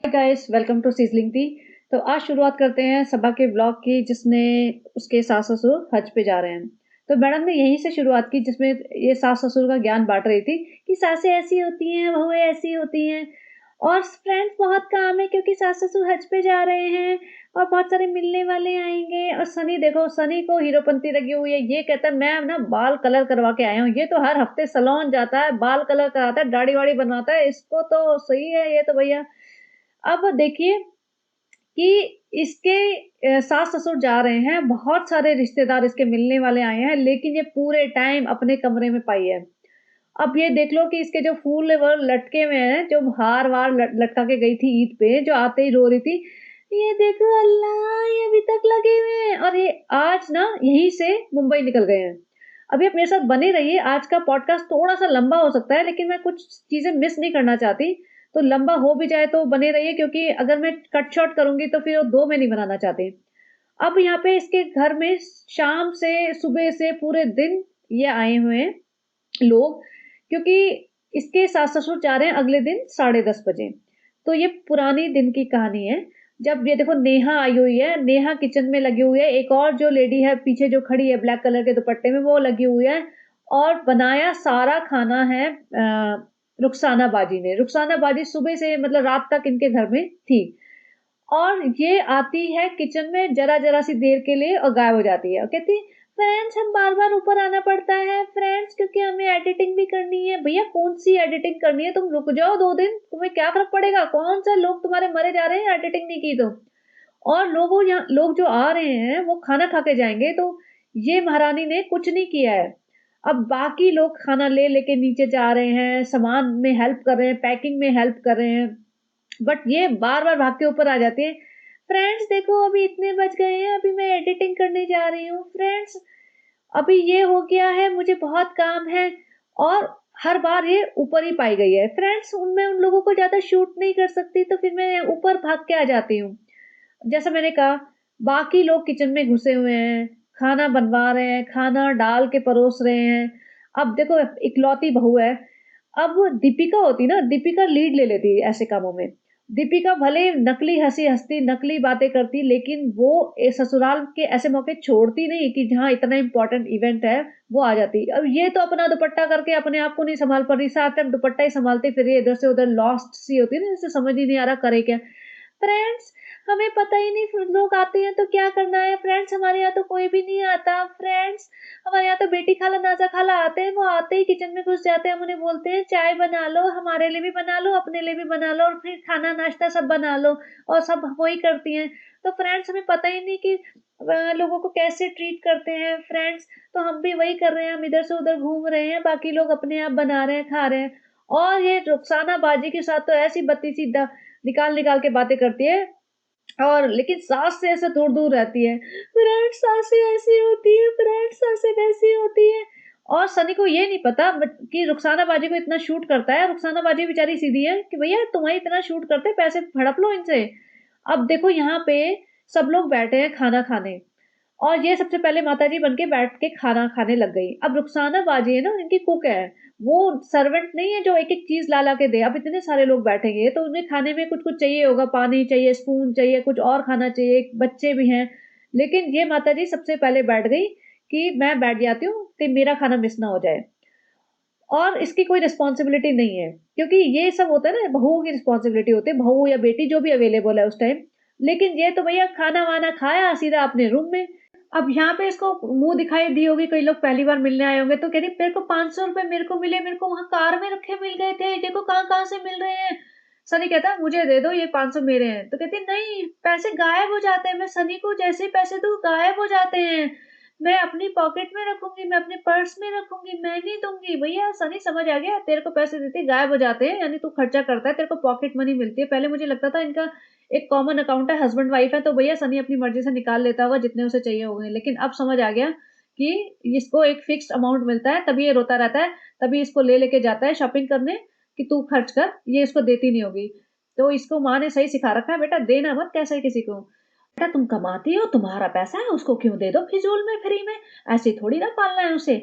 Hi guys, welcome to sizzling tea. तो आज शुरुआत करते हैं सबा के ब्लॉग की, जिसमें उसके सास ससुर हज पे जा रहे हैं। तो मैडम ने यहीं से शुरुआत की, जिसमें ये सास ससुर का ज्ञान बांट रही थी कि सासें ऐसी होती हैं, बहुएं ऐसी होती हैं और फ्रेंड्स बहुत काम है क्योंकि सास ससुर हज पे जा रहे हैं और बहुत सारे मिलने वाले आएंगे। और सनी देखो, सनी को हीरोपंती लगी हुई है। ये कहता है मैं ना बाल कलर करवा के आया हूँ। ये तो हर हफ्ते सैलून जाता है, बाल कलर कराता है, दाढ़ी वाड़ी बनवाता है। इसको तो सही है ये तो भैया। अब देखिए कि इसके सास-ससुर जा रहे हैं, बहुत सारे रिश्तेदार इसके मिलने वाले आए हैं, लेकिन ये पूरे टाइम अपने कमरे में पाई है। अब ये देख लो कि इसके जो फूल वो लटके हुए हैं, जो हार-वार लटका के गई थी ईद पे, जो आते ही रो रही थी, ये देखो अल्लाह, ये अभी तक लगे हुए हैं। और ये आज ना यहीं से मुंबई निकल गए हैं। अभी आप मेरे साथ बने रहिए, आज का पॉडकास्ट थोड़ा-सा लंबा हो सकता है, लेकिन मैं कुछ चीज़ें मिस नहीं करना चाहती। तो लंबा हो भी जाए तो बने रहिए, क्योंकि अगर मैं कट शॉर्ट करूँगी तो फिर वो 2 में नहीं बनाना चाहती। अब यहाँ पे इसके घर में शाम से सुबह से पूरे दिन ये आए हुए हैं लोग, क्योंकि इसके सास-ससुर जा रहे हैं अगले दिन 10:30 बजे। तो ये पुरानी दिन की कहानी है। जब ये देखो नेहा आई हुई है, नेहा किचन में लगी हुई है, एक और जो लेडी है पीछे जो खड़ी है ब्लैक कलर के दुपट्टे में, वो लगी हुई है और बनाया सारा खाना है रुखसाना बाजी ने। रुखसाना बाजी सुबह से मतलब रात तक इनके घर में थी और ये आती है किचन में ज़रा-ज़रा सी देर के लिए और गायब हो जाती है और कहती है, "फ्रेंड्स हम बार-बार ऊपर आना पड़ता है फ्रेंड्स, क्योंकि हमें एडिटिंग भी करनी है।" भैया कौन-सी एडिटिंग करनी है? तुम रुक जाओ 2 दिन, तुम्हें क्या फ़र्क पड़ेगा? कौन-सा लोग तुम्हारे मरे जा रहे हैं एडिटिंग नहीं की तो। और लोग जो आ रहे हैं वो खाना खा के जाएँगे, तो ये महारानी ने कुछ नहीं किया है। अब बाकी लोग खाना ले लेके नीचे जा रहे हैं, सामान में हेल्प कर रहे हैं, पैकिंग में हेल्प कर रहे हैं। बट ये बार-बार भाग के ऊपर आ जाती है, फ्रेंड्स देखो अभी इतने बज गए हैं, अभी मैं एडिटिंग करने जा रही हूँ, फ्रेंड्स अभी ये हो गया है, मुझे बहुत काम है। और हर बार ये ऊपर ही पाई गई है। फ्रेंड्स मैं उन लोगों को ज़्यादा शूट नहीं कर सकती, तो फिर मैं ऊपर भाग के आ जाती हूँ। जैसा मैंने कहा, बाकी लोग किचन में घुसे हुए हैं, खाना बनवा रहे हैं, खाना डाल के परोस रहे हैं। अब देखो इकलौती बहू है, अब दीपिका होती ना, दीपिका लीड ले लेती ऐसे कामों में। दीपिका भले नकली हँसी हँसती, नकली बातें करती, लेकिन वो ससुराल के ऐसे मौके छोड़ती नहीं कि जहाँ इतना इम्पोर्टेंट इवेंट है, वो आ जाती। अब ये तो अपना दुपट्टा करके अपने आप को नहीं सँभाल पा रही, सारा टाइम दुपट्टा ही सँभालती फिर रही है, इधर से उधर लॉस्ट सी होती है ना, जैसे समझ ही नहीं आ रहा करे क्या। फ्रेंड्स हमें पता ही नहीं, फिर लोग आते हैं तो क्या करना है फ्रेंड्स, हमारे यहाँ तो कोई भी नहीं आता फ्रेंड्स। हमारे यहाँ तो बेटी खाला नाजा खाला आते हैं, वो आते ही किचन में घुस जाते हैं, हम उन्हें बोलते हैं चाय बना लो, हमारे लिए भी बना लो, अपने लिए भी बना लो और फिर खाना नाश्ता सब बना लो। और सब वही करती हैं। तो फ्रेंड्स हमें पता ही नहीं कि लोगों को कैसे ट्रीट करते हैं फ्रेंड्स। तो हम भी वही कर रहे हैं, हम इधर से उधर घूम रहे हैं, बाकी लोग अपने आप बना रहे हैं, खा रहे हैं। और ये रुखसाना बाजी के साथ तो ऐसी बत्ती सी निकाल निकाल के बातें करती है, और लेकिन सास से ऐसे दूर-दूर रहती है। फ्रेंड्स सासें ऐसी होती हैं, फ्रेंड्स सासें वैसी होती हैं। और सनी को ये नहीं पता बट कि रुखसाना बाजी को इतना शूट करता है। रुखसाना बाजी बेचारी सीधी है कि भैया तुम्हें इतना शूट करते हैं, पैसे हड़प लो इनसे। अब देखो यहाँ पे सब लोग बैठे हैं खाना खाने, और ये सबसे पहले माताजी बन के बैठ के खाना खाने लग गई। अब रुखसाना बाजी है ना, इनकी कुक है, वो सर्वेंट नहीं है जो एक-एक चीज़ ला-ला के दे। अब इतने सारे लोग बैठेंगे तो उन्हें खाने में कुछ-कुछ चाहिए होगा, पानी चाहिए, स्पून चाहिए, कुछ और खाना चाहिए, बच्चे भी हैं। लेकिन ये माताजी सबसे पहले बैठ गई कि मैं बैठ जाती हूँ कि मेरा खाना मिस ना हो जाए। और इसकी कोई रिस्पॉन्सिबिलिटी नहीं है, क्योंकि ये सब होता है ना, बहुओं की रिस्पॉन्सिबिलिटी होती है, बहू या बेटी जो भी अवेलेबल है उस टाइम। लेकिन ये तो भैया खाना-वाना खाया सीधा अपने रूम में। अब यहाँ पे इसको मुँह दिखाई दी होगी, कई लोग पहली बार मिलने आए होंगे, तो कह रही मेरे को ₹500 मेरे को मिले, मेरे को वहाँ कार में रखे मिल गए थे, देखो कहाँ-कहाँ से मिल रहे हैं। सनी कहता है मुझे दे दो, ये 500 मेरे हैं। तो कहती है नहीं, पैसे गायब हो जाते हैं, मैं सनी को जैसे ही पैसे दूँ गायब हो जाते हैं। मैं अपनी पॉकेट में रखूँगी, मैं अपने पर्स में रखूँगी, मैं नहीं दूँगी। भैया सनी समझ आ गया, तेरे को पैसे देती गायब हो जाते हैं, यानी तू खर्चा करता है, तेरे को पॉकेट मनी मिलती है। पहले मुझे लगता था इनका एक कॉमन अकाउंट है, हस्बैंड वाइफ है, तो भैया सनी अपनी मर्ज़ी से निकाल लेता होगा जितने उसे चाहिए होंगे। लेकिन अब समझ आ गया कि इसको एक फ़िक्स्ड अमाउंट मिलता है, तभी ये रोता रहता है, तभी इसको ले लेके जाता है शॉपिंग करने कि तू खर्च कर, ये इसको देती नहीं होगी। तो इसको माँ ने सही सिखा रखा है, बेटा देना मत कैसे किसी को। बेटा तुम कमाती हो, तुम्हारा पैसा है, उसको क्यों दे दो फिजूल में, फ्री में, ऐसे थोड़ी ना पालना है उसे।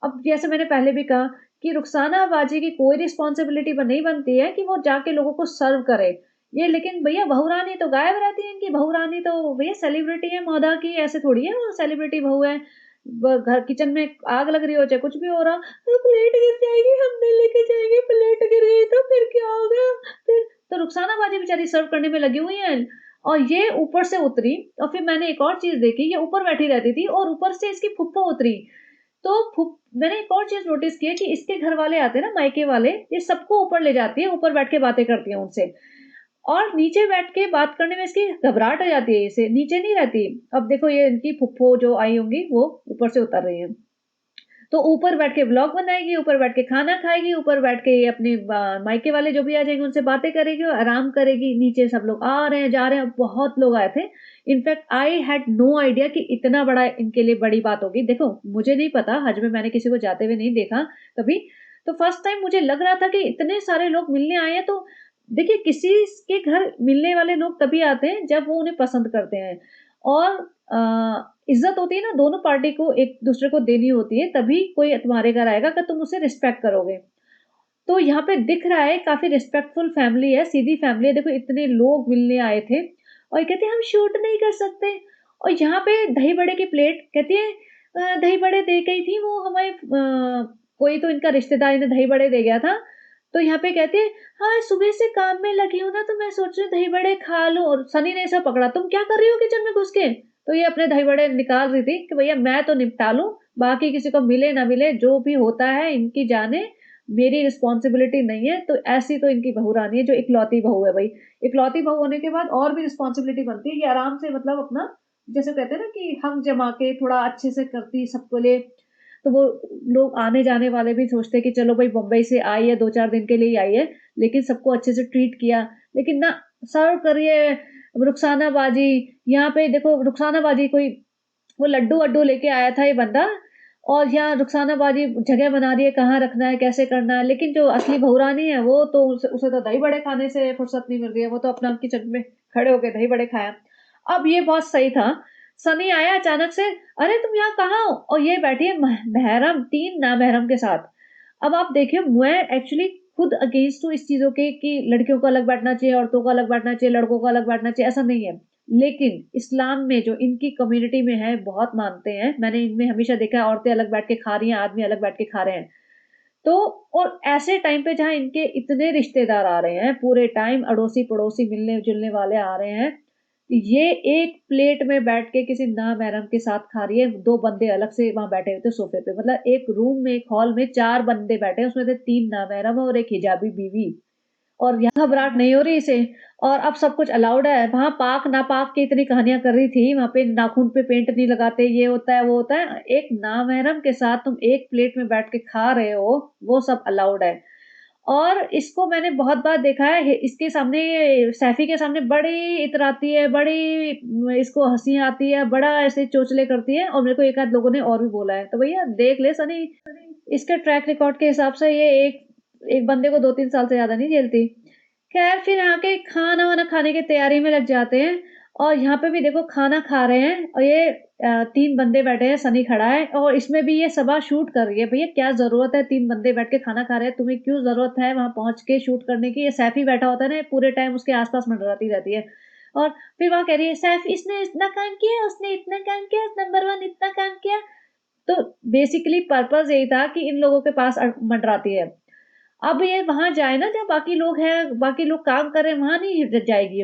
अब जैसे मैंने पहले भी कहा कि रुखसाना बाजी की कोई रिस्पॉन्सिबिलिटी नहीं बनती है कि वो जाके लोगों को सर्व करे। ये लेकिन भैया बहू रानी तो गायब रहती है, इनकी बहू रानी तो भैया सेलिब्रिटी है मौदा की, ऐसे थोड़ी है वो सेलिब्रिटी बहू है। घर किचन में आग लग रही हो चाहे कुछ भी हो रहा, तो प्लेट गिर जाएगी, हम नहीं लेके जाएंगे, प्लेट गिर गई तो फिर क्या होगा। फिर तो रुखसाना बाजी बेचारी सर्व करने में लगी हुई है, और ये ऊपर से उतरी। और फिर मैंने एक और चीज देखी, ये ऊपर बैठी रहती थी और ऊपर से इसकी फुप्पो उतरी। तो मैंने एक और चीज नोटिस की है कि इसके घर वाले आते हैं ना, मायके वाले, ये सबको ऊपर ले जाती है, ऊपर बैठ के बातें करती है उनसे। और नीचे बैठ के बात करने में इसकी घबराहट हो जाती है, इसे नीचे नहीं रहती। अब देखो ये इनकी फुप्पो जो आई होंगी वो ऊपर से उतर रही है, तो ऊपर बैठ के ब्लॉग बनाएगी, ऊपर बैठ के खाना खाएगी, ऊपर बैठ के ये अपने मायके वाले जो भी आ जाएंगे उनसे बातें करेगी और आराम करेगी। नीचे सब लोग आ रहे हैं जा रहे हैं, बहुत लोग आए थे। In fact I had no idea कि इतना बड़ा इनके लिए बड़ी बात होगी। देखो मुझे नहीं पता, हज में मैंने किसी को जाते हुए नहीं देखा कभी, तो फर्स्ट टाइम मुझे लग रहा था कि इतने सारे लोग मिलने आए हैं। तो देखिए किसी के घर मिलने वाले लोग तभी आते हैं जब वो उन्हें पसंद करते हैं, और इज्जत होती है ना, दोनों पार्टी को एक दूसरे को देनी होती है, तभी कोई तुम्हारे घर आएगा कि तुम उसे रिस्पेक्ट करोगे। तो यहाँ पे दिख रहा है काफी रिस्पेक्टफुल फैमिली है, सीधी फैमिली है। देखो इतने लोग मिलने आए थे और ये कहते हैं हम शूट नहीं कर सकते। और यहाँ पे दही बड़े की प्लेट कहती है दही बड़े दे गई थी वो हमें, कोई तो इनका रिश्तेदार ने दही बड़े दे गया था। तो यहाँ पे कहते हैं हाँ सुबह से काम में लगी हूँ ना, तो मैं सोच रही हूँ दही बड़े खा लूं। और सनी ने ऐसा पकड़ा, तुम क्या कर रही हो किचन में घुस के। तो ये अपने दही बड़े निकाल रही थी कि भैया मैं तो निपटा लूं, बाकी किसी को मिले ना मिले जो भी होता है इनकी जाने, मेरी रिस्पॉन्सिबिलिटी नहीं है। तो ऐसी तो इनकी बहू रानी है जो इकलौती बहू है भाई। इकलौती बहू होने के बाद और भी रिस्पॉन्सिबिलिटी बनती है कि आराम से मतलब अपना, जैसे कहते हैं ना कि हम जमा के थोड़ा अच्छे से करती सबको लिए। तो वो लोग आने जाने वाले भी सोचते हैं कि चलो भाई बम्बई से आई है, 2-4 दिन के लिए ही आई है, लेकिन सबको अच्छे से ट्रीट किया। लेकिन ना, सर्व करिए रुखसाना बाजी। यहाँ पे देखो रुखसाना बाजी कोई वो लड्डू वड्डू लेके आया था ये बंदा, और यहाँ रुखसाना बाजी जगह बना रही है कहाँ रखना है कैसे करना है। लेकिन जो असली बहुरानी है वो तो उसे तो दही बड़े खाने से फुर्सत नहीं मिल रही है, वो तो अपना किचन में खड़े होके दही बड़े खाया। अब ये बहुत सही था, सनी आया अचानक से, अरे तुम यहाँ कहाँ हो, और ये बैठी है महरम 3 ना महरम के साथ। अब आप देखिए मैं एक्चुअली खुद अगेंस्ट हूँ इस चीजों के कि लड़कियों को अलग बैठना चाहिए, औरतों को अलग बैठना चाहिए, लड़कों को अलग बैठना चाहिए, ऐसा नहीं है। लेकिन इस्लाम में जो इनकी कम्युनिटी में है बहुत मानते हैं, मैंने इनमें हमेशा देखा है औरतें अलग बैठ के खा रही हैं, आदमी अलग बैठ के खा रहे हैं। तो और ऐसे टाइम पे जहाँ इनके इतने रिश्तेदार आ रहे हैं, पूरे टाइम अड़ोसी पड़ोसी मिलने जुलने वाले आ रहे हैं, ये एक प्लेट में बैठ के किसी नामहरम के साथ खा रही है। 2 बंदे अलग से वहां बैठे हुए थे सोफे पे, मतलब एक रूम में एक हॉल में 4 बंदे बैठे हैं, उसमें से 3 नामहरम और एक हिजाबी बीवी। और यहाँ घबराहट नहीं हो रही इसे, और अब सब कुछ अलाउड है। वहां पाक नापाक की इतनी कहानियां कर रही थी, वहां पे नाखून पे पेंट नहीं लगाते, ये होता है वो होता है। एक नामहरम के साथ तुम एक प्लेट में बैठ के खा रहे हो, वो सब अलाउड है। और इसको मैंने बहुत बार देखा है, इसके सामने सैफी के सामने बड़ी इतराती है, बड़ी इसको हंसी आती है, बड़ा ऐसे चोचले करती है। और मेरे को एक आध लोगों ने और भी बोला है, तो भैया देख ले सनी, इसके ट्रैक रिकॉर्ड के हिसाब से ये एक एक बंदे को 2-3 साल से ज्यादा नहीं झेलती। खैर फिर यहाँ के खाना वाना खाने की तैयारी में लग जाते हैं, और यहाँ पे भी देखो खाना खा रहे हैं, और ये 3 बंदे बैठे हैं, सनी खड़ा है, और इसमें भी ये सबा शूट कर रही है। भैया क्या जरूरत है, 3 बंदे बैठ के खाना खा रहे हैं, तुम्हें क्यों जरूरत है वहां पहुंच के शूट करने की। ये सैफी बैठा होता है ना पूरे टाइम उसके आसपास मंडराती रहती है। और फिर वहां कह रही है सैफ इसने इतना काम किया, उसने इतना काम किया, नंबर 1 इतना काम किया। तो बेसिकली पर्पज यही था कि इन लोगों के पास मंडराती है। अब ये वहां जाए ना जहाँ बाकी लोग हैं, बाकी लोग काम कर रहे हैं, वहां नहीं जाएगी।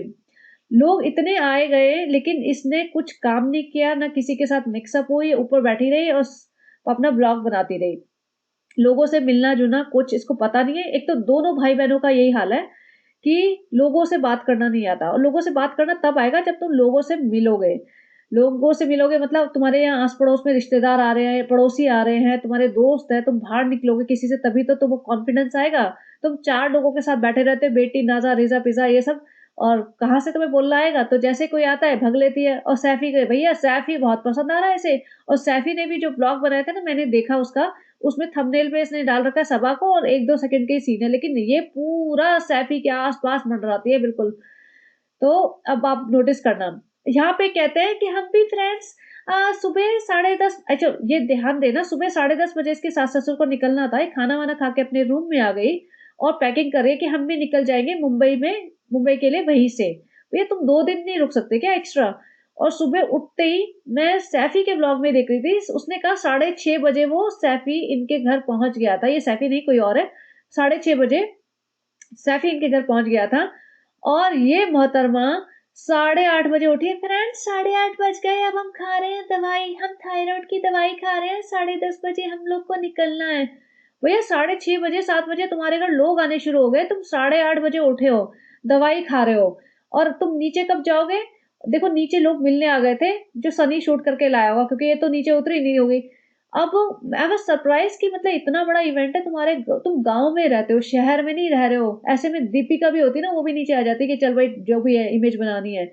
लोग इतने आए गए लेकिन इसने कुछ काम नहीं किया, ना किसी के साथ मिक्सअप हुई, ऊपर बैठी रही और अपना ब्लॉग बनाती रही। लोगों से मिलना जुलना कुछ इसको पता नहीं है। एक तो दोनों भाई बहनों का यही हाल है कि लोगों से बात करना नहीं आता, और लोगों से बात करना तब आएगा जब तुम लोगों से मिलोगे। लोगों से मिलोगे मतलब तुम्हारे यहाँ आस पड़ोस में रिश्तेदार आ रहे हैं, पड़ोसी आ रहे हैं, तुम्हारे दोस्त हैं, तुम बाहर निकलोगे किसी से तभी तो तुम्हें कॉन्फिडेंस आएगा। तुम 4 लोगों के साथ बैठे रहते, बेटी नाजा रिजा पिजा ये सब, और कहाँ से तुम्हें बोलना आएगा। तो जैसे कोई आता है भग लेती है। और सैफी के भैया सैफी बहुत पसंद आ रहा है इसे। और सैफी ने भी जो ब्लॉग बनाया था ना, मैंने देखा उसका, उसमें थंबनेल पे इसने डाल रखा है सबा को, और 1-2 सेकंड के ही सीन है, लेकिन ये पूरा सैफी के आसपास मंडराती है बिल्कुल। तो अब आप नोटिस करना, यहाँ पे कहते हैं कि हम भी फ्रेंड्स सुबह 10:30, अच्छा ये ध्यान देना, सुबह 10:30 बजे इसके सास ससुर को निकलना था। ये खाना वाना खा के अपने रूम में आ गई और पैकिंग कर रही है कि हम भी निकल जाएंगे मुंबई में मुंबई के लिए वहीं से। भैया तुम 2 दिन नहीं रुक सकते क्या एक्स्ट्रा? और सुबह उठते ही मैं सैफी के ब्लॉग में देख रही थी, उसने कहा 6:30 बजे वो सैफी इनके घर पहुँच गया था। ये सैफी नहीं कोई और है। 6:30 बजे सैफी इनके घर पहुँच गया था और ये मोहतरमा 8:30 बजे उठी। फ्रेंड्स 8:30 बज गए, अब हम खा रहे हैं दवाई, हम थायराइड की दवाई खा रहे हैं, 10:30 बजे हम लोग को निकलना है। भैया 6:30 बजे 7 बजे तुम्हारे घर लोग आने शुरू हो गए, तुम 8:30 बजे उठे हो, दवाई खा रहे हो और तुम नीचे कब जाओगे? देखो नीचे लोग मिलने आ गए थे जो सनी शूट करके लाया होगा, क्योंकि ये तो नीचे उतरी नहीं होगी। अब आई वाज सरप्राइज कि मतलब इतना बड़ा इवेंट है तुम्हारे, तुम गांव में रहते हो, शहर में नहीं रह रहे हो। ऐसे में दीपिका भी होती ना, वो भी नीचे आ जाती कि चल भाई जो भी है इमेज बनानी है।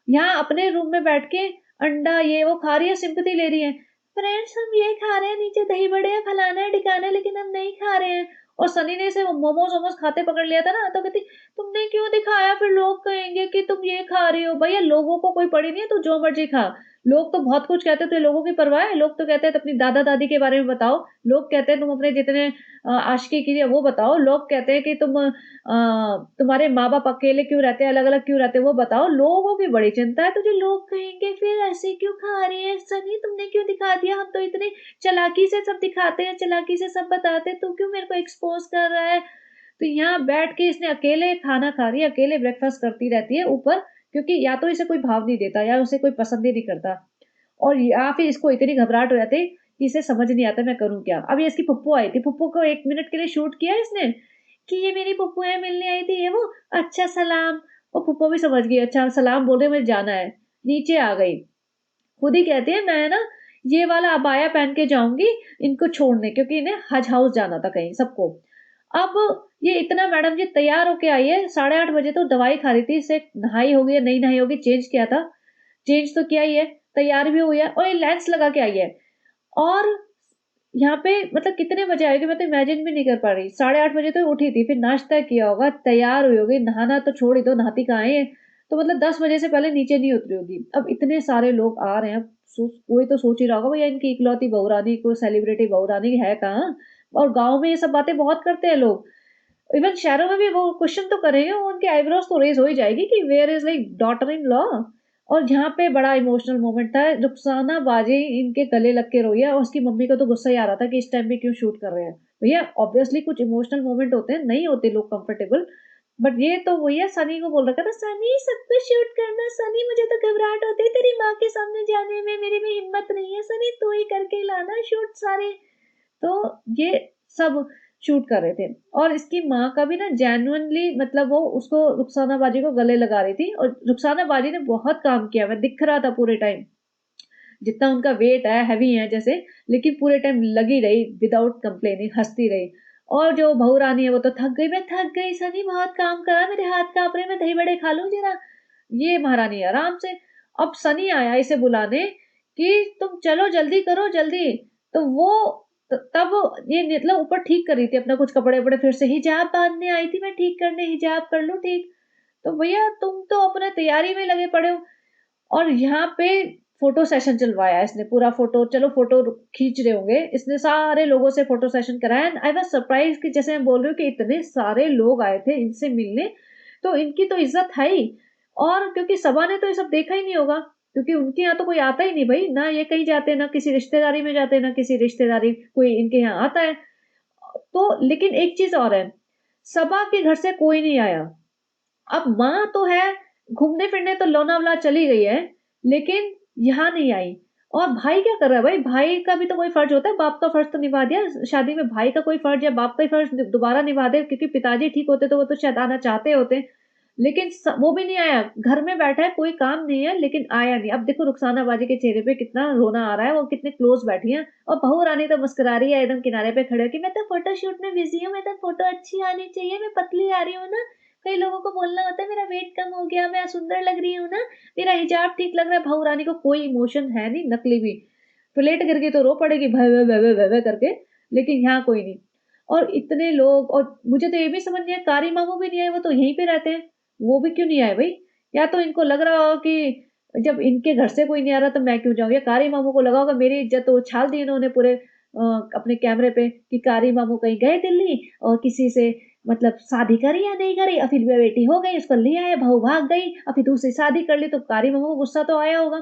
यहाँ अपने रूम में बैठ के अंडा ये वो खा रही है, सिंपैथी ले रही है। फ्रेंड्स हम ये खा रहे हैं, नीचे दही बड़े है, फलाना है ढिकाना है, लेकिन हम नहीं खा रहे हैं। और सनी ने इसे मोमोज वोमोज खाते पकड़ लिया था ना, तो कहती तुमने क्यों दिखाया, फिर लोग कहेंगे कि तुम ये खा रही हो। भैया लोगों को कोई पड़ी नहीं है, तू जो मर्जी खा। लोग तो बहुत कुछ कहते थे, लोगों की परवाह है? लोग तो कहते हैं अपनी दादा दादी के बारे में बताओ। लोग कहते हैं तुम अपने जितने आशिकी कीजिए वो बताओ। लोग कहते हैं कि तुम्हारे माँ बाप अकेले क्यों रहते हैं, अलग अलग क्यों रहते हैं, वो बताओ। लोगों की बड़ी चिंता है तुझे, लोग कहेंगे फिर ऐसे क्यों खा रही है सनी, तुमने क्यों दिखा दिया, हम तो इतने चालाकी से सब दिखाते हैं, चालाकी से सब बताते हैं, तू क्यों मेरे को एक्सपोज कर रहा है? तो यहाँ बैठ के इसने अकेले खाना खा रही है, अकेले ब्रेकफास्ट करती रहती है ऊपर, क्योंकि या तो इसे कोई भाव नहीं देता या उसे कोई पसंद ही नहीं करता, और या फिर इसको इतनी घबराहट हो जाती है कि इसे समझ नहीं आता मैं करूँ क्या। अब ये इसकी फुप्पो आई थी, फुप्पो को 1 मिनट के लिए शूट किया इसने कि ये मेरी फुप्पो है, मिलने आई थी ये वो, अच्छा सलाम। और फुप्पो भी समझ गई, अच्छा सलाम बोल रहे मुझे जाना है। नीचे आ गई, खुद ही कहती है मैं ना ये वाला अबाया पहन के जाऊंगी इनको छोड़ने, क्योंकि इन्हें हज हाउस जाना था कहीं सबको। अब ये इतना मैडम जी तैयार होके आई है, 8:30 बजे तो दवाई खा रही थी, इसे नहाई होगी या नहीं नहाई होगी, चेंज किया था, चेंज तो किया ही है, तैयार भी हुई है और ये लेंस लगा के आई है। और यहाँ पे मतलब कितने बजे आएगी मैं तो इमेजिन भी नहीं कर पा रही। 8:30 बजे तो उठी थी, फिर नाश्ता किया होगा, तैयार हुई होगी, नहाना तो छोड़ ही दो, नहाती कहाँ है ये? तो मतलब 10 बजे से पहले नीचे नहीं उतरी होगी। अब इतने सारे लोग आ रहे हैं, कोई तो सोच ही रहा होगा भैया इनकी इकलौती बहुरानी, कोई सेलिब्रिटी बहुरानी है कहाँ? और गाँव में ये सब बातें बहुत करते हैं लोग। इवन शहरों में भी वो क्वेश्चन तो करेंगे, वो उनकी आईब्रोज तो रेज हो ही जाएगी कि where is like daughter in law. और यहाँ पे बड़ा इमोशनल मोमेंट था, रुखसाना बाजी इनके गले लग के रोई है और उसकी मम्मी को तो गुस्सा ही आ रहा था कि इस टाइम पे क्यों शूट कर रहे हैं। भैया ऑब्वियसली कुछ इमोशनल मोमेंट होते हैं, नहीं होते लोग कंफर्टेबल, बट ये तो भैया सनी को बोल रखा था, सनी सब कुछ शूट करना, सनी मुझे तो घबराहट होती है तेरी माँ के सामने जाने में, मेरी में हिम्मत नहीं है, सनी तू ही करके लाना शूट सारे। तो ये सब शूट कर रहे थे और इसकी माँ का भी ना जेन्युइनली मतलब वो उसको रुखसाना बाजी को गले लगा रही थी, और रुखसाना बाजी ने बहुत काम किया, मैं दिख रहा था पूरे टाइम, जितना उनका वेट है हैवी है जैसे, लेकिन पूरे टाइम लगी रही विदाउट कंप्लेनिंग, हंसती रही। और जो बहू रानी है वो तो थक गई, मैं थक गई सनी बहुत काम करा, मेरे हाथ कांप रहे, मैं दही बड़े खा लूं जरा। ये महारानी आराम से। अब सनी आया इसे बुलाने कि तुम चलो जल्दी करो जल्दी। तो वो तब ये मतलब ऊपर ठीक कर रही थी अपना कुछ कपड़े वपड़े, फिर से हिजाब बांधने आई थी मैं ठीक करने, हिजाब कर लूं ठीक। तो भैया तुम तो अपने तैयारी में लगे पड़े हो। और यहाँ पे फोटो सेशन चलवाया इसने पूरा, फोटो चलो फोटो खींच रहे होंगे, इसने सारे लोगों से फोटो सेशन कराया। एंड आई वाज सरप्राइज कि जैसे मैं बोल रही हूँ कि इतने सारे लोग आए थे इनसे मिलने, तो इनकी तो इज्जत है ही। और क्योंकि सबा ने तो ये सब देखा ही नहीं होगा, क्योंकि उनके यहाँ तो कोई आता ही नहीं भाई, ना ये कहीं जाते, ना किसी रिश्तेदारी में जाते, ना किसी रिश्तेदारी कोई इनके यहाँ आता है। तो लेकिन एक चीज और है, सबा के घर से कोई नहीं आया। अब माँ तो है, घूमने फिरने तो लोनावला चली गई है, लेकिन यहाँ नहीं आई। और भाई क्या कर रहा है भाई, भाई का भी तो कोई फर्ज होता है, बाप का फर्ज तो निभा दिया शादी में, भाई का कोई फर्ज या बाप का ही फर्ज दोबारा निभा दे, क्योंकि पिताजी ठीक होते तो वो तो शायद आना चाहते होते, लेकिन वो भी नहीं आया, घर में बैठा है, कोई काम नहीं है लेकिन आया नहीं। अब देखो रुखसाना बाजी के चेहरे पे कितना रोना आ रहा है, वो कितने क्लोज बैठी है, और बहू रानी तो मुस्कुरा रही है एकदम किनारे पे खड़े कि मैं तो फोटो शूट में बिजी हूँ, मैं तो फोटो अच्छी आनी चाहिए, मैं पतली आ रही हूँ ना, कई लोगों को बोलना होता है मेरा वेट कम हो गया, मैं सुंदर लग रही हूँ ना, मेरा हिजाब ठीक लग रहा है। बहू रानी को कोई इमोशन है नहीं, नकली भी, प्लेट गिर गई तो रो पड़ेगी भय भय भय भय भय करके, लेकिन यहाँ कोई नहीं। और इतने लोग, और मुझे तो ये भी समझ नहीं आया कारी मामू भी नहीं आए, वो तो यहीं पे रहते हैं, वो भी क्यों नहीं आए भाई? या तो इनको लग रहा हो कि जब इनके घर से कोई नहीं आ रहा तो मैं क्यों जाऊं, या कारी मामू को लगा होगा मेरी इज्जत तो उछाल दी इन्होंने पूरे अपने कैमरे पे कि कारी मामू कहीं गए दिल्ली और किसी से मतलब शादी करी या नहीं करी, और फिर बेटी हो गई, उसको ले आए, बहू भाग गई, और फिर दूसरी शादी कर ली, तो कारी बहू को गुस्सा तो आया होगा।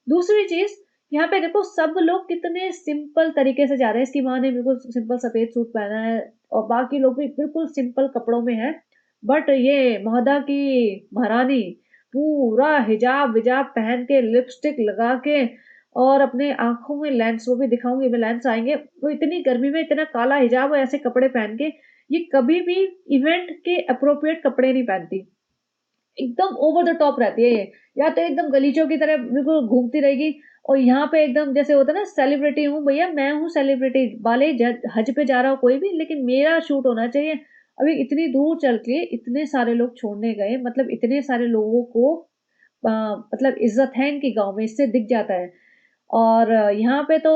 दूसरी चीज़, यहाँ पे देखो सब लोग कितने सिंपल तरीके से जा रहे हैं। इसकी माँ ने बिल्कुल सिंपल सफ़ेद सूट पहना है और बाकी लोग भी बिल्कुल सिंपल कपड़ों में हैं। बट ये महदा की महारानी पूरा हिजाब-विजाब पहन के, लिपस्टिक लगा के और अपने आँखों में लेंस, वो भी दिखाऊँगी मैं, लेंस आएँगे। वो इतनी गर्मी में इतना काला हिजाब और ऐसे कपड़े पहन के, ये कभी भी इवेंट के एप्रोप्रिएट कपड़े नहीं पहनती। एकदम ओवर द टॉप रहती है ये। या तो एकदम गलीचों की तरह बिल्कुल घूमती रहेगी, और यहाँ पे एकदम जैसे होता है ना, सेलिब्रिटी हूँ भैया, मैं हूँ सेलिब्रिटी, भले हज पे जा रहा हो कोई भी, लेकिन मेरा शूट होना चाहिए। अभी इतनी दूर चल के इतने सारे लोग छोड़ने गए, मतलब इतने सारे लोगों को मतलब इज्जत है इनकी गांव में, इससे दिख जाता है। और यहाँ पे तो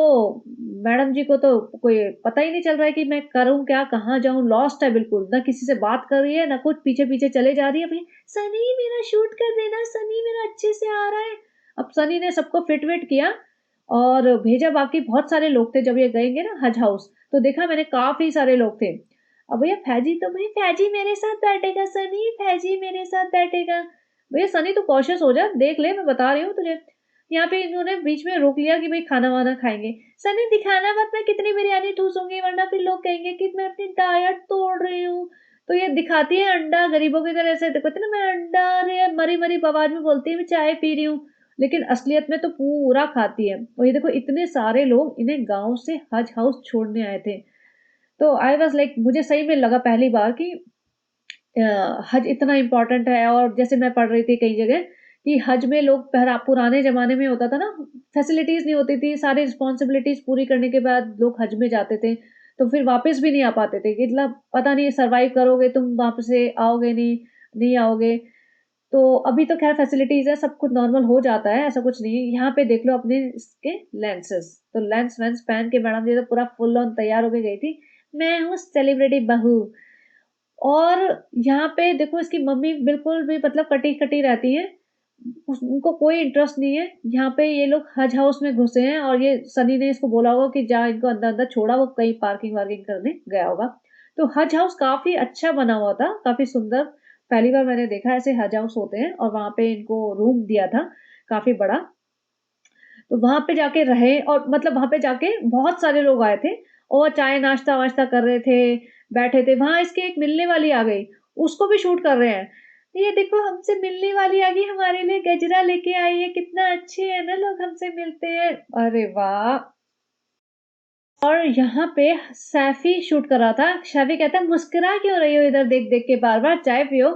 मैडम जी को तो कोई पता ही नहीं चल रहा है कि मैं करूँ क्या, कहाँ जाऊँ, लॉस्ट है बिल्कुल। ना किसी से बात कर रही है, ना कुछ, पीछे-पीछे चले जा रही है अपनी, सनी मेरा शूट कर देना, सनी मेरा अच्छे से आ रहा है। अब सनी ने सबको फिट-विट किया और भेजा, बाकी बहुत सारे लोग थे जब ये गएँगे ना हज हाउस, तो देखा मैंने काफ़ी सारे लोग थे। अब भैया फैजी तो भई फैजी मेरे साथ बैठेगा, सनी फैजी मेरे साथ बैठेगा। भैया सनी तू कॉशियस हो जा, देख ले मैं बता रही हूँ तुझे। यहाँ पे इन्होंने बीच में रोक लिया कि भई खाना-वाना खाएँगे। सनी दिखाना मत मैं कितनी बिरयानी ठूसूँगी, वरना फिर लोग कहेंगे कि मैं अपनी डाइट तोड़ रही हूँ। तो ये दिखाती है अंडा गरीबों की तरह, ऐसे कहते हैं ना, मैं अंडा, अरे मरी-मरी आवाज़ में बोलती है मैं चाय पी रही हूँ। लेकिन असलियत में तो पूरा खाती है। और ये देखो इतने सारे लोग इन्हें गाँव से हज हाउस छोड़ने आए थे। तो आई वाज़ लाइक, मुझे सही में लगा पहली बार कि हज इतना इम्पोर्टेंट है। और जैसे मैं पढ़ रही थी कई जगह कि हज में लोग पुराने ज़माने में होता था ना, फैसिलिटीज़ नहीं होती थी, सारी रिस्पॉन्सिबिलिटीज़ पूरी करने के बाद लोग हज में जाते थे, तो फिर वापस भी नहीं आ पाते थे कि मतलब पता नहीं सर्वाइव करोगे तुम, वापस से आओगे नहीं, नहीं आओगे। तो अभी तो खैर फैसिलिटीज़ है, सब कुछ नॉर्मल हो जाता है, ऐसा कुछ नहीं है। यहाँ पे देख लो अपने इसके लेंसेज़, तो लेंस-वेंस पहन के मैडम जी तो पूरा फुल ऑन तैयार होके गई थी। मैं हूँ सेलिब्रिटी बहू। और यहाँ पे देखो इसकी मम्मी बिल्कुल भी मतलब कटी-कटी रहती हैं। उनको कोई इंटरेस्ट नहीं है। यहाँ पे ये लोग हज हाउस में घुसे हैं और ये सनी ने इसको बोला होगा कि जा इनको अंदर-अंदर छोड़ा, वो कहीं पार्किंग-वार्किंग करने गया होगा। तो हज हाउस काफ़ी अच्छा बना हुआ था, काफ़ी सुंदर। पहली बार मैंने देखा ऐसे हज हाउस होते हैं, और वहाँ पे इनको रूम दिया था, काफ़ी बड़ा। तो वहाँ पे जाके रहे और मतलब वहाँ पे जाके बहुत सारे लोग आए थे और चाय नाश्ता-वाश्ता कर रहे थे, बैठे थे। वहाँ इसके एक मिलने वाली आ गई, उसको भी शूट कर रहे हैं। ये देखो हमसे मिलने वाली आ गई, हमारे लिए गजरा लेके आई है, कितना अच्छे हैं ना लोग हमसे मिलते हैं। अरे वाह! और यहाँ पे सैफ़ी शूट कर रहा था। सैफ़ी कहता है मुस्कुरा क्यों रही हो इधर देख-देख के बार-बार, चाय पियो।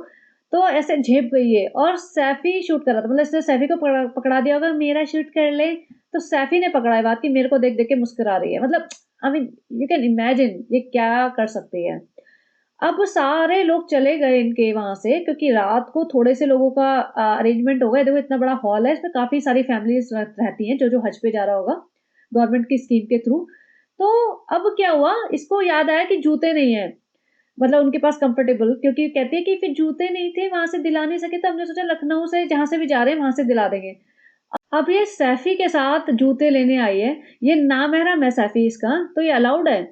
तो ऐसे झेप गई है और सैफ़ी शूट कर रहा था, मतलब इसने सैफ़ी को पकड़ा दिया होगा, मेरा शूट कर ले। तो सैफ़ी ने पकड़ा है बात कि मेरे को देख-देख के मुस्कुरा रही है। मतलब I mean you can imagine ये क्या कर सकती है। अब सारे लोग चले गए इनके वहाँ से, क्योंकि रात को थोड़े से लोगों का अरेंजमेंट होगा। देखो इतना बड़ा हॉल है, इसमें काफ़ी सारी फैमिलीज़ रहती हैं, जो हज पे जा रहा होगा, गवर्नमेंट की स्कीम के थ्रू। तो अब क्या हुआ, इसको याद आया कि जूते नहीं हैं, मतलब उनके पास कंफर्टेबल, क्योंकि कहती है कि फिर जूते नहीं थे, वहाँ से दिला नहीं सके, तो हमने सोचा लखनऊ से जहाँ से भी जा रहे हैं वहाँ से दिला देंगे। अब ये सैफ़ी के साथ जूते लेने आई है, ये नामहरम है सैफ़ी इसका, तो ये अलाउड है।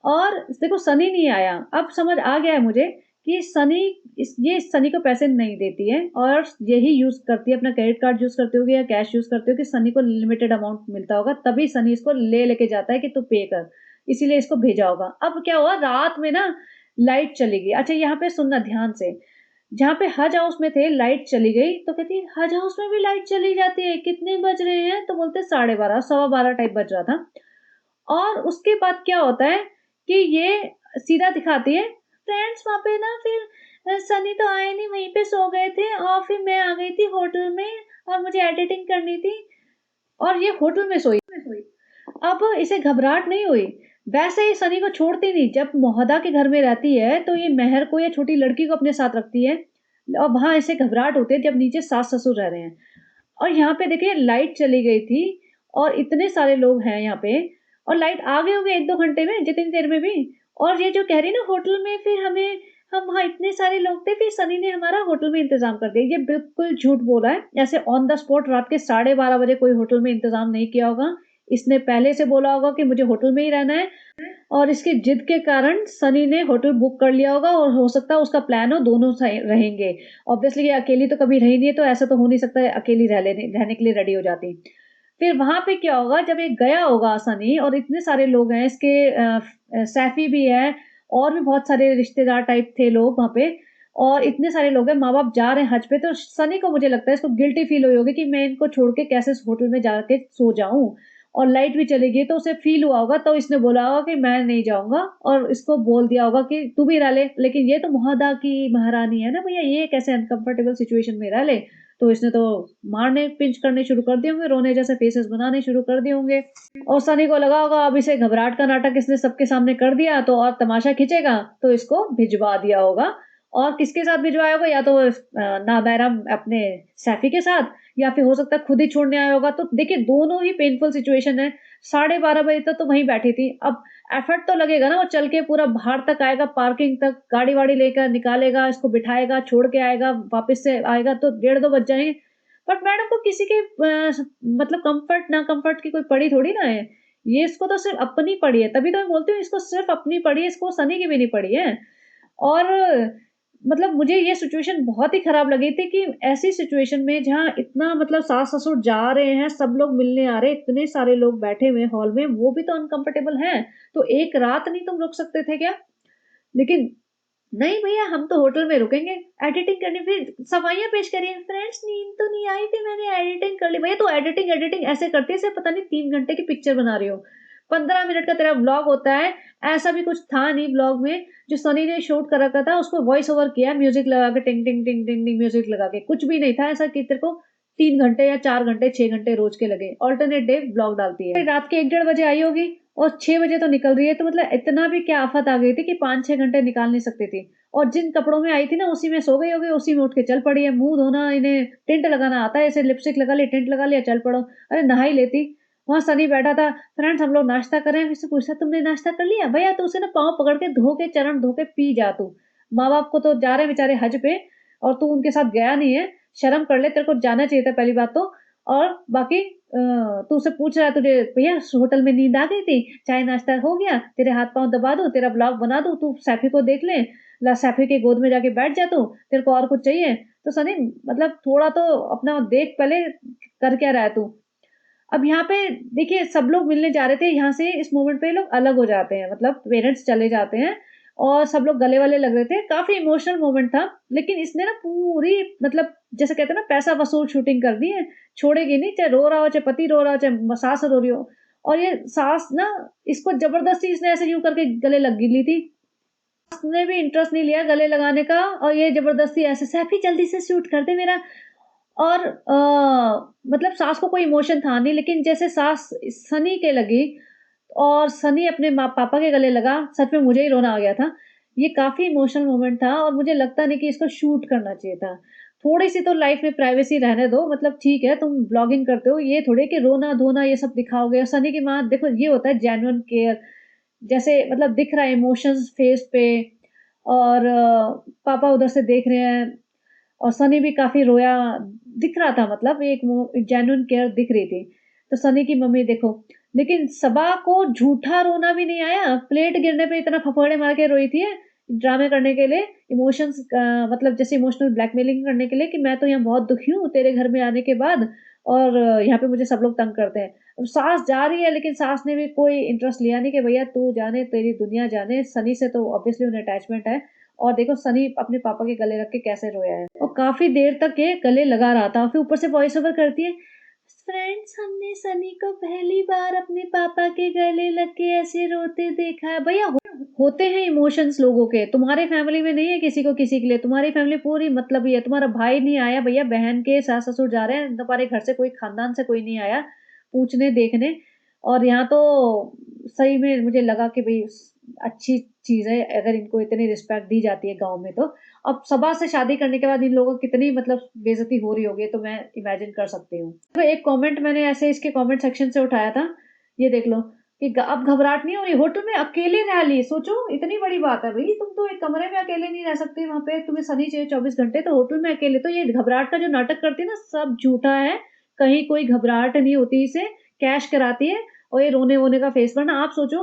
और देखो सनी नहीं आया, अब समझ आ गया है मुझे कि सनी ये सनी को पैसे नहीं देती है और यही यूज़ करती है, अपना क्रेडिट कार्ड यूज़ करती होगी या कैश यूज़ करती होगी, सनी को लिमिटेड अमाउंट मिलता होगा, तभी सनी इसको लेके जाता है कि तू पे कर, इसीलिए इसको भेजा होगा। अब क्या हुआ, रात में ना लाइट चली गई। अच्छा यहाँ पे सुनना ध्यान से, जहाँ पे हज हाउस में थे लाइट चली गई, तो कहती है हज हाउस में भी लाइट चली जाती है, कितने बज रहे हैं? तो बोलते 12:30, सवा 12 टाइप बज रहा था। और उसके बाद क्या होता है कि ये सीधा दिखाती है, फ्रेंड्स वहाँ पे ना फिर सनी तो आए नहीं, वहीं पे सो गए थे और फिर मैं आ गई थी होटल में और मुझे एडिटिंग करनी थी और ये होटल में सोई। अब इसे घबराहट नहीं हुई, वैसे ही सनी को छोड़ती नहीं। जब मोहदा के घर में रहती है तो ये मेहर को या छोटी लड़की को अपने साथ रखती है, और वहाँ इसे घबराहट होती है जब नीचे सास-ससुर रह रहे हैं। और यहाँ पे देखिए लाइट चली गई थी और इतने सारे लोग हैं यहाँ पे, और लाइट आ गई होगी 1-2 घंटे में, जितनी देर में भी। और ये जो कह रही है ना होटल में फिर हम वहाँ इतने सारे लोग थे, फिर सनी ने हमारा होटल में इंतज़ाम कर दिया। ये बिल्कुल झूठ बोला है। ऐसे ऑन द स्पॉट रात के 12:30 बजे कोई होटल में इंतज़ाम नहीं किया होगा। इसने पहले से बोला होगा कि मुझे होटल में ही रहना है और इसकी जिद के कारण सनी ने होटल बुक कर लिया होगा और हो सकता है उसका प्लान हो दोनों रहेंगे। ऑब्वियसली ये अकेली तो कभी रही नहीं है, तो ऐसा तो हो नहीं सकता है अकेली रहने के लिए रेडी हो जाती। फिर वहाँ पे क्या होगा, जब ये गया होगा सनी और इतने सारे लोग हैं इसके, सैफी भी है और भी बहुत सारे रिश्तेदार टाइप थे लोग वहाँ पे और इतने सारे लोग हैं, माँ-बाप जा रहे हैं हज पे, तो सनी को मुझे लगता है इसको गिल्टी फील हुई होगी कि मैं इनको छोड़ के कैसे इस होटल में जाके सो जाऊँ और लाइट भी चली गई, तो उसे फील हुआ होगा, तो इसने बोला होगा कि मैं नहीं जाऊँगा और इसको बोल दिया होगा कि तू भी रह ले, लेकिन ये तो मुहद्दा की महारानी है ना भैया, ये कैसे अनकंफर्टेबल सिचुएशन में रह ले। तो इसने तो मारने, पिंच करने शुरू कर दिए होंगे, रोने जैसे फेसेस बनाने शुरू कर दिए होंगे और सनी को लगा होगा अब इसे घबराहट का नाटक इसने सबके सामने कर दिया तो और तमाशा खींचेगा, तो इसको भिजवा दिया होगा। और किसके साथ भिजवाया होगा, या तो नाबैरम अपने सैफी के साथ या फिर हो सकता है खुद ही छोड़ने आया होगा। तो देखिए दोनों ही पेनफुल सिचुएशन है। 12:30 बजे तक तो वहीं बैठी थी। अब एफर्ट तो लगेगा ना, वो चल के पूरा बाहर तक आएगा, पार्किंग तक गाड़ी-वाड़ी लेकर निकालेगा, इसको बिठाएगा, छोड़ के आएगा, वापस से आएगा तो 1:30-2 बज जाएँगे। बट मैडम को किसी के मतलब कम्फर्ट ना कम्फर्ट की कोई पड़ी थोड़ी ना है। ये इसको तो सिर्फ़ अपनी पड़ी है, तभी तो मैं बोलती हूँ इसको सिर्फ़ अपनी पड़ी है, इसको सनी की भी नहीं पड़ी है। और मतलब मुझे ये सिचुएशन बहुत ही खराब लगी थी कि ऐसी सिचुएशन में जहाँ इतना मतलब सास-ससुर जा रहे हैं, सब लोग मिलने आ रहे हैं, इतने सारे लोग बैठे हुए हैं हॉल में, वो भी तो अनकम्फर्टेबल हैं। तो एक रात नहीं तुम रुक सकते थे क्या? लेकिन नहीं भैया हम तो होटल में रुकेंगे, एडिटिंग करनी, फिर सफाइयाँ पेश करिए, फ्रेंड्स नींद तो नहीं आई थी मैंने एडिटिंग कर ली। भैया तू एडिटिंग एडिटिंग ऐसे करती है जैसे पता नहीं 3 घंटे की पिक्चर बना रही हो। 15 मिनट का तेरा व्लॉग होता है, ऐसा भी कुछ था नहीं व्लॉग में, जो सनी ने शूट कर रखा था उसको वॉइस ओवर किया म्यूजिक लगा के, टिंग टिंग टिंग टिंग टिंग म्यूजिक लगा के, कुछ भी नहीं था ऐसा कि तेरे को 3 घंटे या 4 घंटे 6 घंटे रोज के लगे। अल्टरनेट डे व्लॉग डालती है, रात के 1 डेढ़ बजे आई होगी और 6 बजे तो निकल रही है, तो मतलब इतना भी क्या आफत आ गई थी कि 5-6 घंटे निकाल नहीं सकती थी। और जिन कपड़ों में आई थी ना उसी में सो गई होगी, उसी में उठ के चल पड़ी है, मुँह धोना इन्हें टिंट लगाना आता है, ऐसे लिपस्टिक लगा ली, टिंट लगा लिया, चल पड़ो। अरे नहा ही लेती। वहाँ सनी बैठा था, फ्रेंड्स हम लोग नाश्ता कर रहे हैं, उससे पूछा तुमने नाश्ता कर लिया? भैया तू उसे ना पाँव पकड़ के धो के, चरण धो के पी जा तू। माँ-बाप को तो जा रहे हैं बेचारे हज पे और तू उनके साथ गया नहीं है, शर्म कर ले, तेरे को जाना चाहिए था पहली बात तो। और बाकी तू उससे पूछ रहा है तुझे भैया होटल में नींद आ गई थी, चाय नाश्ता हो गया, तेरे हाथ-पाँव दबा दूँ, तेरा ब्लॉग बना दूँ, तू सैफी को देख ले, ला सैफी के गोद में जाके बैठ जा तू, तेरे को और कुछ चाहिए? तो सनी मतलब थोड़ा तो अपना देख पहले, कर क्या रहा है तू? अब यहाँ पे देखिए सब लोग मिलने जा रहे थे, यहाँ से इस मोमेंट पे ये लोग अलग हो जाते हैं, मतलब पेरेंट्स चले जाते हैं और सब लोग गले-वले लग रहे थे, काफ़ी इमोशनल मोमेंट था। लेकिन इसने ना पूरी मतलब जैसे कहते हैं ना पैसा वसूल शूटिंग कर दी है, छोड़ेगी नहीं, चाहे रो रहा हो, चाहे पति रो रहा हो, चाहे सास रो रही हो। और ये सास ना इसको ज़बरदस्ती इसने ऐसे यूँ करके गले लग ली थी। सास ने भी इंटरेस्ट नहीं लिया गले लगाने का और ये ज़बरदस्ती ऐसे सैफी जल्दी से शूट कर दे मेरा। और मतलब सास को कोई इमोशन था नहीं, लेकिन जैसे सास सनी के लगी और सनी अपने माँ पापा के गले लगा, सच में मुझे ही रोना आ गया था। ये काफ़ी इमोशनल मोमेंट था और मुझे लगता नहीं कि इसको शूट करना चाहिए था। थोड़ी-सी तो लाइफ़ में प्राइवेसी रहने दो, मतलब ठीक है तुम ब्लॉगिंग करते हो, ये थोड़ी है कि रोना-धोना ये सब दिखाओगे। और सनी की माँ देखो ये होता है जेन्युइन केयर, जैसे मतलब दिख रहा है इमोशंस फेस पे और पापा उधर से देख रहे हैं और सनी भी काफ़ी रोया, दिख रहा था, मतलब एक वो जेन्युइन केयर दिख रही थी। तो सनी की मम्मी देखो, लेकिन सबा को झूठा रोना भी नहीं आया, प्लेट गिरने पे इतना फफोड़े मार के रोई थी, ड्रामे करने के लिए, इमोशंस मतलब जैसे इमोशनल ब्लैकमेलिंग करने के लिए कि मैं तो यहाँ बहुत दुखी हूँ तेरे घर में आने के बाद और यहाँ पे मुझे सब लोग तंग करते हैं। अब सास जा रही है लेकिन सास ने भी कोई इंटरेस्ट लिया नहीं कि भैया तू जाने, तेरी दुनिया जाने, सनी से तो ऑब्वियसली उन्हें अटैचमेंट है। और देखो सनी अपने पापा के गले रख के कैसे रोया है और काफ़ी देर तक ये गले लगा रहा था। फिर ऊपर से वॉइस ओवर करती है, फ्रेंड्स हमने सनी को पहली बार अपने पापा के गले लग के ऐसे रोते देखा है। भैया होते हैं इमोशंस लोगों के, तुम्हारे फैमिली में नहीं है किसी को किसी के लिए, तुम्हारी फैमिली पूरी मतलबी है, तुम्हारा भाई नहीं आया भैया, बहन के सास ससुर जा रहे हैं, तुम्हारे घर से कोई खानदान से कोई नहीं आया पूछने देखने। और यहाँ तो सही में मुझे लगा कि भाई अच्छी चीज़ है अगर इनको इतनी रिस्पेक्ट दी जाती है गाँव में तो। अब सबा से शादी करने के बाद इन लोगों की कितनी मतलब बेइज़्ज़ती हो रही होगी, तो मैं इमेजिन कर सकती हूँ। तो एक कमेंट मैंने ऐसे इसके कमेंट सेक्शन से उठाया था, ये देख लो कि अब घबराहट नहीं हो रही, होटल में अकेले रह ली, सोचो इतनी बड़ी बात है भई, तुम तो एक कमरे में अकेले नहीं रह सकते, वहाँ पे तुम्हें सनी चाहिए 24 घंटे, तो होटल में अकेले। तो ये घबराहट का जो नाटक करती है ना सब झूठा है, कहीं कोई घबराहट नहीं होती इसे, कैश कराती है और ये रोने वोने का फेस, वरना आप सोचो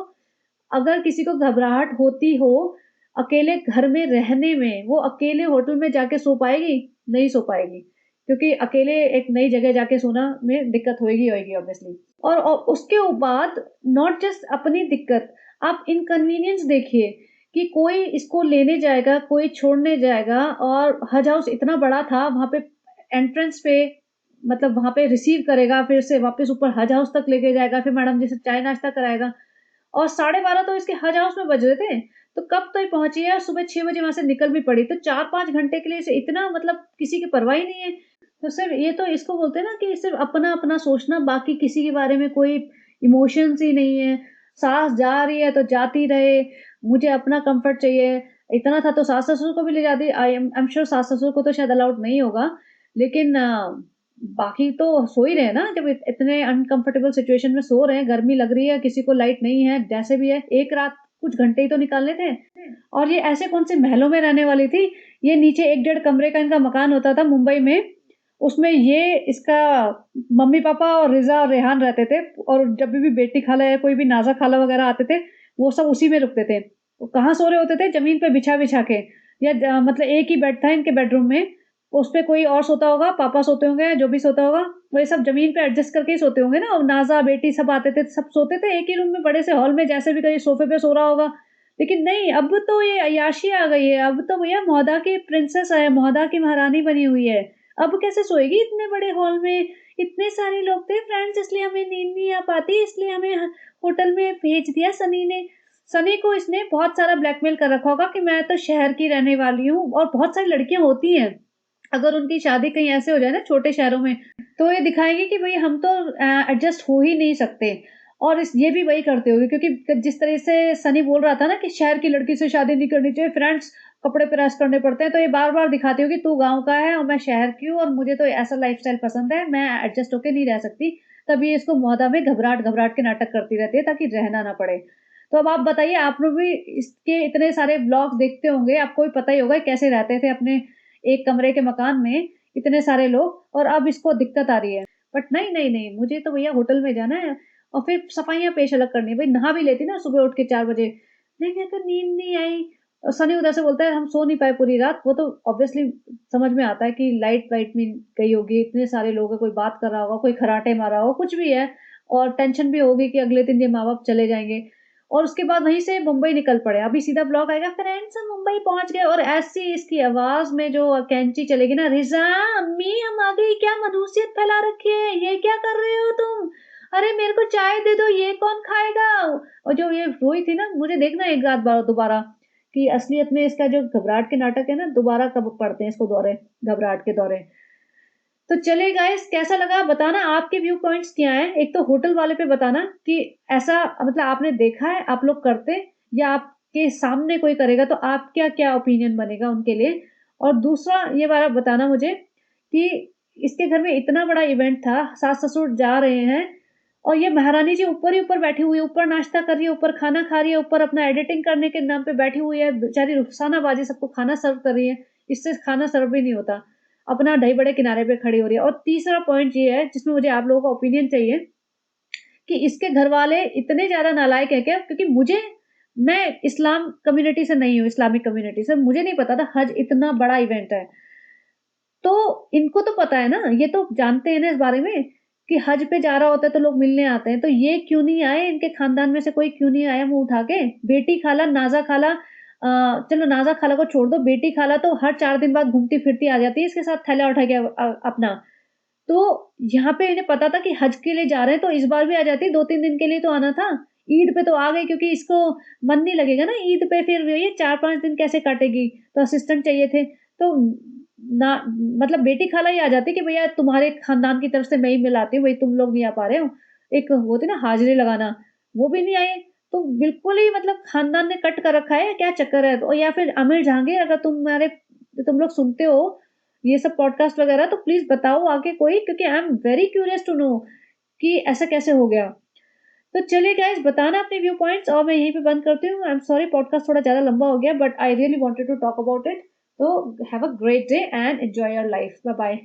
अगर किसी को घबराहट होती हो अकेले घर में रहने में, वो अकेले होटल में जाके सो पाएगी? नहीं सो पाएगी, क्योंकि अकेले एक नई जगह जाके सोना में दिक्कत होएगी होएगी ऑब्वियसली। और उसके बाद नॉट जस्ट अपनी दिक्कत, आप इनकन्वीनियंस देखिए कि कोई इसको लेने जाएगा, कोई छोड़ने जाएगा, और हज हाउस इतना बड़ा था, वहाँ पे एंट्रेंस पे मतलब वहाँ पे रिसीव करेगा, फिर से वापस ऊपर हज हाउस तक लेके जाएगा, फिर मैडम जी से चाय नाश्ता कराएगा, और 12:30 तो इसके हज हाउस में बज रहे थे। तो कब तो ये पहुँची है, और सुबह 6 बजे वहाँ से निकल भी पड़ी। तो 4-5 घंटे के लिए इसे इतना मतलब किसी की परवाह ही नहीं है। तो सिर्फ़ ये तो इसको बोलते हैं ना कि सिर्फ़ अपना-अपना सोचना, बाकी किसी के बारे में कोई इमोशंस ही नहीं है। सास जा रही है तो जाती रहे, मुझे अपना कम्फ़र्ट चाहिए। इतना था तो सास-ससुर को भी ले जाती। आई एम श्योर सास-ससुर को तो शायद अलाउड नहीं होगा। लेकिन बाकी तो सो ही रहे हैं ना, जब इतने अनकंफर्टेबल सिचुएशन में सो रहे हैं, गर्मी लग रही है, किसी को लाइट नहीं है, जैसे भी है, एक रात कुछ घंटे ही तो निकालने थे। और ये ऐसे कौन से महलों में रहने वाली थी, ये नीचे 1 डेढ़ कमरे का इनका मकान होता था मुंबई में, उसमें ये इसका मम्मी पापा और रिजा और रेहान रहते थे, और जब भी बेटी खाला या कोई भी नाजा खाला वगैरह आते थे, वो सब उसी में रुकते थे। वो कहाँ सो रहे होते थे? जमीन पे बिछा बिछा के, या मतलब एक ही बेड था इनके बेडरूम में, उस पे कोई और सोता होगा, पापा सोते होंगे, जो भी सोता होगा, वो ये सब ज़मीन पे एडजस्ट करके ही सोते होंगे ना। और नाज़ा, बेटी सब आते थे, सब सोते थे एक ही रूम में, बड़े से हॉल में, जैसे भी कहीं सोफ़े पे सो रहा होगा। लेकिन नहीं, अब तो ये अय्याशी आ गई है, अब तो भैया मौदा की प्रिंसेस है, मौदा की महारानी बनी हुई है। अब कैसे सोएगी इतने बड़े हॉल में? इतने सारे लोग थे फ्रेंड्स, इसलिए हमें नींद नहीं आ पाती, इसलिए हमें होटल में भेज दिया सनी ने। सनी को इसने बहुत सारा ब्लैकमेल कर रखा होगा कि मैं तो शहर की रहने वाली हूँ, और बहुत सारी लड़कियाँ होती हैं, अगर उनकी शादी कहीं ऐसे हो जाए ना छोटे शहरों में, तो ये दिखाएँगे कि भई हम तो एडजस्ट हो ही नहीं सकते। और ये भी वही करते होंगे, क्योंकि जिस तरह से सनी बोल रहा था ना कि शहर की लड़की से शादी नहीं करनी चाहिए, फ्रेंड्स कपड़े प्रेस करने पड़ते हैं, तो ये बार-बार दिखाती होगी तू गाँव का है और मैं शहर की हूँ, और मुझे तो ऐसा लाइफ़स्टाइल पसंद है, मैं एडजस्ट होके नहीं रह सकती। तब ये इसको मोहदा में घबराहट-घबराहट के नाटक करती रहती है ताकि रहना ना पड़े। तो अब आप बताइए, आप लोग भी इसके इतने सारे व्लॉग्स देखते होंगे, आपको भी पता ही होगा कैसे रहते थे अपने एक कमरे के मकान में इतने सारे लोग, और अब इसको दिक्कत आ रही है। बट नहीं, नहीं, नहीं, मुझे तो भैया होटल में जाना है, और फिर सफाइयाँ पेश अलग करनी है। भई नहा भी लेती ना सुबह उठ के 4 बजे, नहीं मेरे को नींद नहीं आई, और सनी उधर से बोलता है हम सो नहीं पाए पूरी रात। वो तो ऑब्वियसली समझ में आता है कि लाइट वाइट भी गई होगी, इतने सारे लोग हैं, कोई बात कर रहा होगा, कोई खर्राटे मारा होगा, कुछ भी है, और टेंशन भी होगी कि अगले दिन ये माँ-बाप चले जाएँगे। और उसके बाद वहीं से मुंबई निकल पड़े। अभी सीधा ब्लॉग आएगा, फ्रेंड्स हम मुंबई पहुँच गए, और ऐसी इसकी आवाज़ में जो कैंची चलेगी ना, रिज़ा अम्मी हम आ गए, क्या मनुष्यत फैला रखी है, ये क्या कर रहे हो तुम? अरे मेरे को चाय दे दो, ये कौन खाएगा? और जो ये रोई थी ना, मुझे देखना एक आध बार दोबारा कि असलियत में इसका जो घबराहट के नाटक है ना, दोबारा कब पड़ते हैं इसको दौरे, घबराहट के दौरे। तो चलिए गाइस, कैसा लगा बताना, आपके व्यू पॉइंट्स क्या हैं? एक तो होटल वाले पे बताना कि ऐसा मतलब आपने देखा है, आप लोग करते, या आपके सामने कोई करेगा तो आपका क्या ओपिनियन बनेगा उनके लिए? और दूसरा ये वाला बताना मुझे कि इसके घर में इतना बड़ा इवेंट था, सास-ससुर जा रहे हैं, और ये महारानी जी ऊपर ही ऊपर बैठी हुई है, ऊपर नाश्ता कर रही है, ऊपर खाना खा रही है, ऊपर अपना एडिटिंग करने के नाम पे बैठी हुई है, बेचारी रुखसाना बाजी सबको खाना सर्व कर रही है, इससे खाना सर्व भी नहीं होता। अपना दही बड़े किनारे पे खड़ी हो रही है। और तीसरा पॉइंट ये है जिसमें मुझे आप लोगों का ओपिनियन चाहिए कि इसके घरवाले इतने ज़्यादा नालायक हैं क्या? क्योंकि मैं इस्लाम कम्युनिटी से नहीं हूँ, इस्लामिक कम्युनिटी से, मुझे नहीं पता था हज इतना बड़ा इवेंट है। तो इनको तो पता है ना, ये तो जानते हैं ना इस बारे में कि हज पे जा रहा होता है तो लोग मिलने आते हैं, तो ये क्यों नहीं आए? इनके खानदान में से कोई क्यों नहीं आया मुँह उठा के? बेटी खाला, नाज़ा खाला, चलो नाज़ा खाला को छोड़ दो, बेटी खाला तो हर 4 दिन बाद घूमती-फिरती आ जाती है इसके साथ थैला उठा के अपना। तो यहाँ पे इन्हें पता था कि हज के लिए जा रहे हैं, तो इस बार भी आ जाती, 2-3 दिन के लिए तो आना था। ईद पे तो आ गई, क्योंकि इसको मन नहीं लगेगा ना ईद पे, फिर ये 4-5 दिन कैसे काटेगी? तो असिस्टेंट चाहिए थे। तो ना मतलब बेटी खाला ही आ जाती कि भैया तुम्हारे खानदान की तरफ से मैं ही मिलाती हूँ, वही तुम लोग नहीं आ पा रहे हो। एक होती ना हाज़िरी लगाना, वो भी नहीं आए। तो बिल्कुल ही मतलब खानदान ने कट कर रखा है, क्या चक्कर है? और या फिर आमिर जहांगीर, अगर तुम लोग सुनते हो ये सब पॉडकास्ट वगैरह, तो प्लीज़ बताओ आगे कोई, क्योंकि I am very curious to know कि ऐसा कैसे हो गया? तो चलिए गाइस, बताना अपने व्यू पॉइंट्स, और मैं यहीं पे बंद करती हूँ। आई एम सॉरी पॉडकास्ट थोड़ा ज़्यादा लंबा हो गया, but I really wanted to talk about it. तो have a great day and enjoy your life. Bye bye.